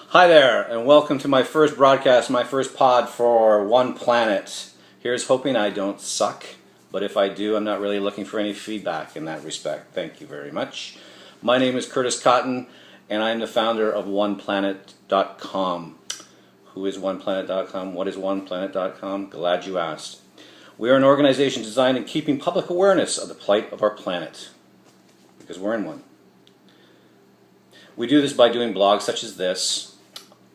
Hi there, and welcome to my first broadcast, my first pod for OnePlannet. Here's hoping I don't suck, but if I do, I'm not really looking for any feedback in that respect. Thank you very much. My name is Curtis Cotton, and I'm the founder of OnePlannet.com. Who is OnePlannet.com? What is OnePlannet.com? Glad you asked. We are an organization designed in keeping public awareness of the plight of our planet, because we're in one. We do this by doing blogs such as this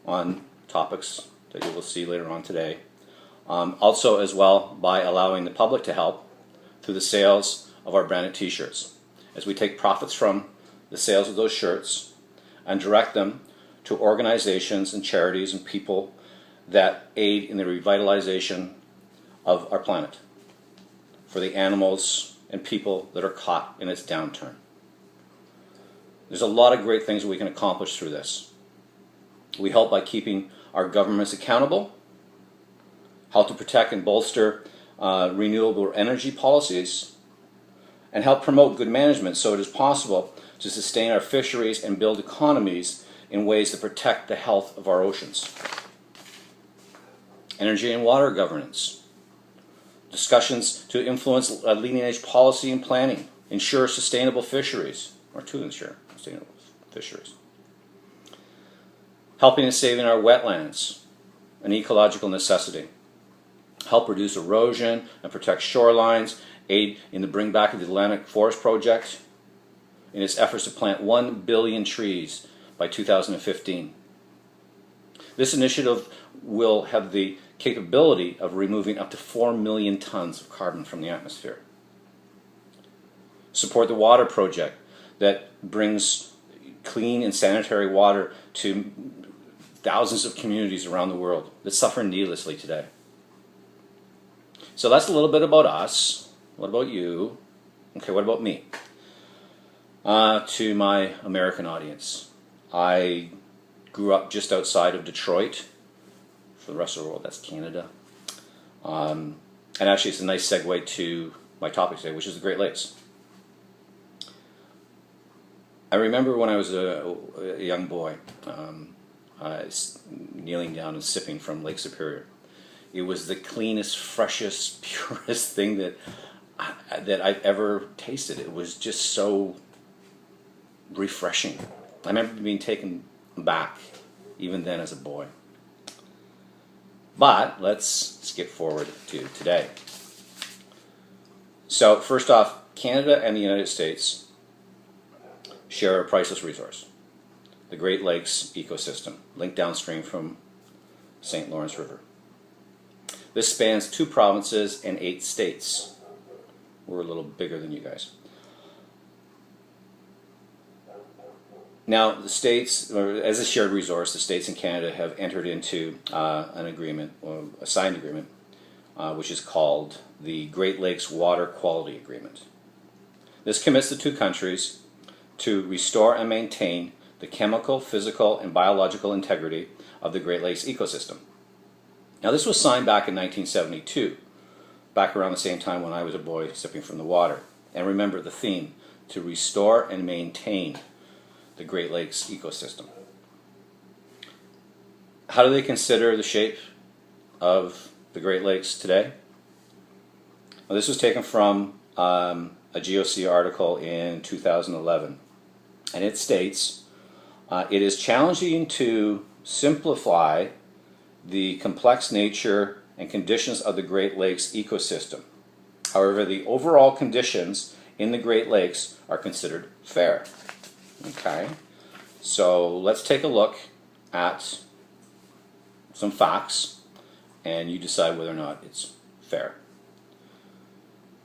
on topics that you will see later on today. Also as well by allowing the public to help through the sales of our branded t-shirts, as we take profits from the sales of those shirts and direct them to organizations and charities and people that aid in the revitalization of our planet for the animals and people that are caught in its downturn. There's a lot of great things we can accomplish through this. We help by keeping our governments accountable, help to protect and bolster renewable energy policies, and help promote good management so it is possible to sustain our fisheries and build economies in ways that protect the health of our oceans. Energy and water governance. Discussions to influence leading-edge policy and planning, ensure sustainable fisheries, or to ensure sustainable fisheries. Helping and saving our wetlands, an ecological necessity. Help reduce erosion and protect shorelines, aid in the Bring Back of the Atlantic Forest Project in its efforts to plant 1 billion trees by 2015. This initiative will have the capability of removing up to 4 million tons of carbon from the atmosphere. Support the Water Project that brings clean and sanitary water to thousands of communities around the world that suffer needlessly today. So that's a little bit about us. What about you? Okay, what about me? To my American audience, I grew up just outside of Detroit. For the rest of the world, that's Canada. And actually, it's a nice segue to my topic today, which is the Great Lakes. I remember when I was a young boy, kneeling down and sipping from Lake Superior. It was the cleanest, freshest, purest thing that I've ever tasted. It was just so refreshing. I remember being taken back even then as a boy. But let's skip forward to today. So first off, Canada and the United States share a priceless resource, the Great Lakes ecosystem, linked downstream from St. Lawrence River. This spans 2 provinces and 8 states. We're a little bigger than you guys. Now, the states, or as a shared resource, the states in Canada have entered into an agreement, or a signed agreement, which is called the Great Lakes Water Quality Agreement. This commits the 2 countries to restore and maintain the chemical, physical, and biological integrity of the Great Lakes ecosystem. Now, this was signed back in 1972, back around the same time when I was a boy sipping from the water. And remember the theme, to restore and maintain the Great Lakes ecosystem. How do they consider the shape of the Great Lakes today? Well, this was taken from a GOC article in 2011, and it states, it is challenging to simplify the complex nature and conditions of the Great Lakes ecosystem. However, the overall conditions in the Great Lakes are considered fair. Okay, so let's take a look at some facts, and you decide whether or not it's fair.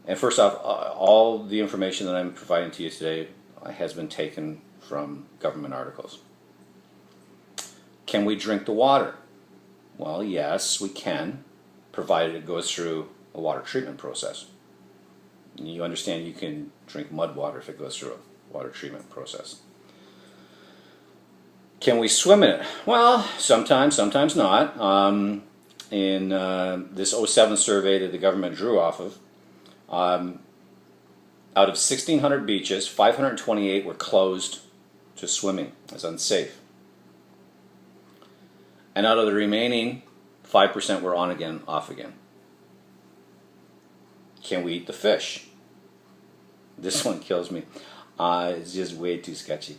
And first off, all the information that I'm providing to you today has been taken from government articles. Can we drink the water? Well, yes, we can, provided it goes through a water treatment process. And you understand you can drink mud water if it goes through a water treatment process. Can we swim in it? Well, sometimes, sometimes not. In this 2007 survey that the government drew off of, out of 1,600 beaches, 528 were closed to swimming as unsafe. And out of the remaining 5%, we're on again, off again. Can we eat the fish? This one kills me. It's just way too sketchy.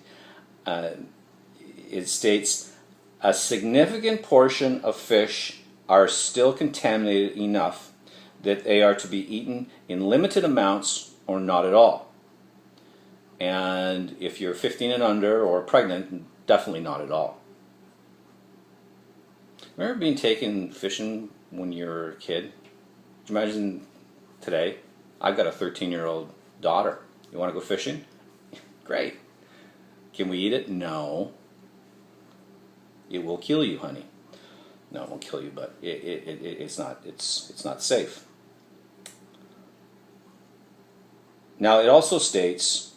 It states, a significant portion of fish are still contaminated enough that they are to be eaten in limited amounts or not at all. And if you're 15 and under or pregnant, definitely not at all. Remember being taken fishing when you were a kid? Could you imagine today? I've got a 13-year-old daughter. You want to go fishing? Great. Can we eat it? No. It will kill you, honey. No, it won't kill you, but it's not safe. Now, it also states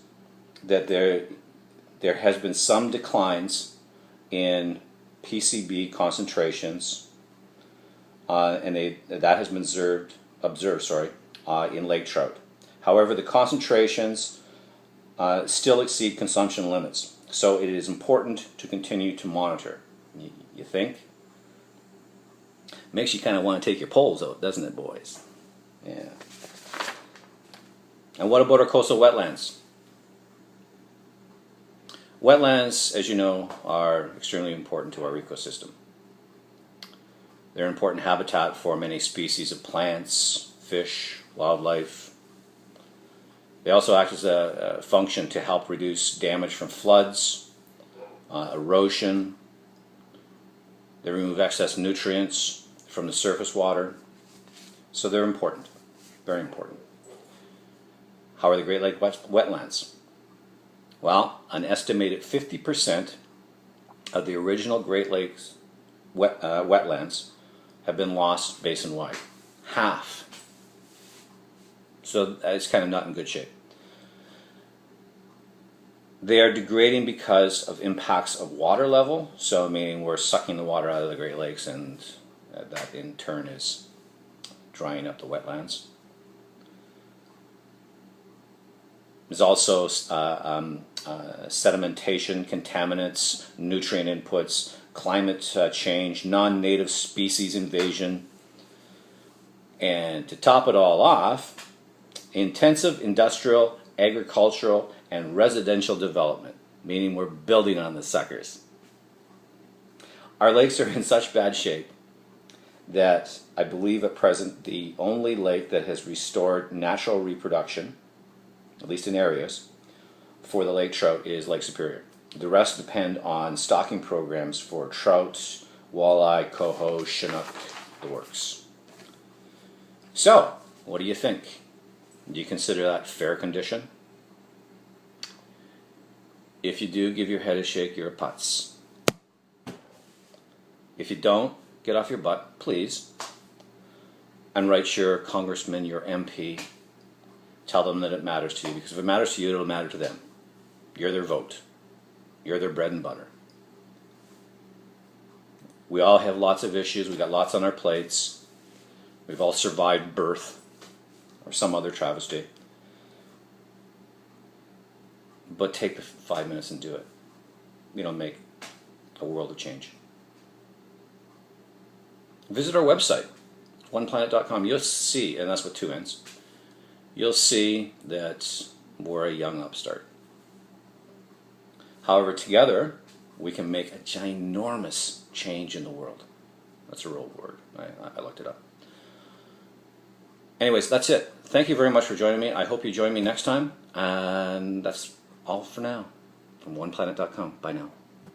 that there has been some declines in PCB concentrations, and that has been observed in lake trout. However, the concentrations still exceed consumption limits, so it is important to continue to monitor. You think? Makes you kind of want to take your poles out, doesn't it, boys? Yeah. And what about our coastal wetlands? Wetlands, as you know, are extremely important to our ecosystem. They're an important habitat for many species of plants, fish, wildlife. They also act as a function to help reduce damage from floods, erosion. They remove excess nutrients from the surface water. So they're important, very important. How are the Great Lake wetlands? Well, an estimated 50% of the original Great Lakes wetlands have been lost basin-wide. Half. So it's kind of not in good shape. They are degrading because of impacts of water level, so meaning we're sucking the water out of the Great Lakes, and that in turn is drying up the wetlands. There's also sedimentation, contaminants, nutrient inputs, climate change, non-native species invasion, and to top it all off, intensive industrial, agricultural, and residential development, meaning we're building on the suckers. Our lakes are in such bad shape that I believe at present the only lake that has restored natural reproduction, at least in areas, for the lake trout is Lake Superior. The rest depend on stocking programs for trout, walleye, coho, chinook, the works. So, what do you think? Do you consider that fair condition? If you do, give your head a shake, you're a putz. If you don't, get off your butt, please, and write your congressman, your MP, tell them that it matters to you, because if it matters to you, it'll matter to them. You're their vote. You're their bread and butter. We all have lots of issues. We've got lots on our plates. We've all survived birth or some other travesty. But take the 5 minutes and do it. It'll make a world of change. Visit our website, OnePlannet.com. You'll see, and that's with 2 N's, you'll see that we're a young upstart. However, together, we can make a ginormous change in the world. That's a real word. I looked it up. Anyways, that's it. Thank you very much for joining me. I hope you join me next time. And that's all for now from OnePlannet.com. Bye now.